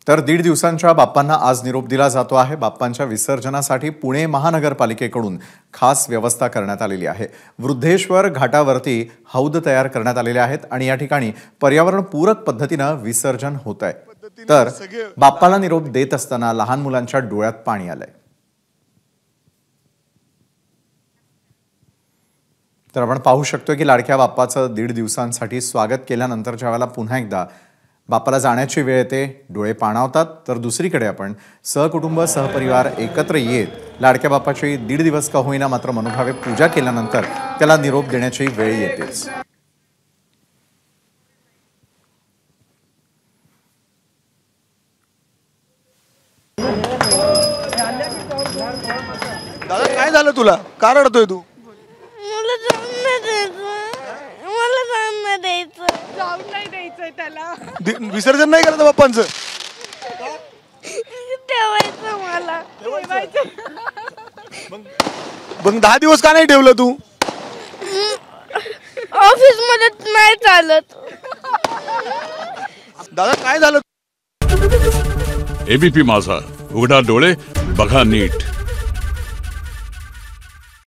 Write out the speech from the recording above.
तर 1.5 दिवसांच्या बाप्पांना आज निरोप दिला जातो आहे। बाप्पांच्या विसर्जनासाठी पुणे महानगरपालिकेकडून खास व्यवस्था करण्यात आलेली आहे। वृद्धेश्वर घाटावरती हौद तयार करण्यात आलेले आहेत आणि या ठिकाणी पर्यावरणपूरक पद्धतीने विसर्जन होत आहे। तर बाप्पाला निरोप देत असताना लहान मुलांच्या डोळ्यात पाणी आलंय। तर आपण पाहू शकतो की लाडक्या बाप्पाचं 1.5 दिवसांसाठी स्वागत केल्यानंतर ज्यावेळेला पुन्हा एकदा बाप्पाला जाण्याची वेळ येते, डोळे पाणावतात। तर दुसरीकडे आपण सहकुटुंब सहपरिवार एकत्र येत लाडक्या बाप्पाची 1.5 दिवस का होईना मात्र मनोभावे पूजा केल्यानंतर त्याला निरोप देण्याची वेळ येतेच। दादा काय झालं तुला? का रडतोय तू? जाऊन नाही द्यायचंय त्याला। विसर्जन नाही करायचं बाप्पांचं? ठेवायचं मला ठेवायचं। मग 10 दिवस का नाही ठेवलं तू? ऑफिस मध्ये नाही चालत। दादा काय झालं? एबीपी माझा, उघडा डोळे बघा नीट।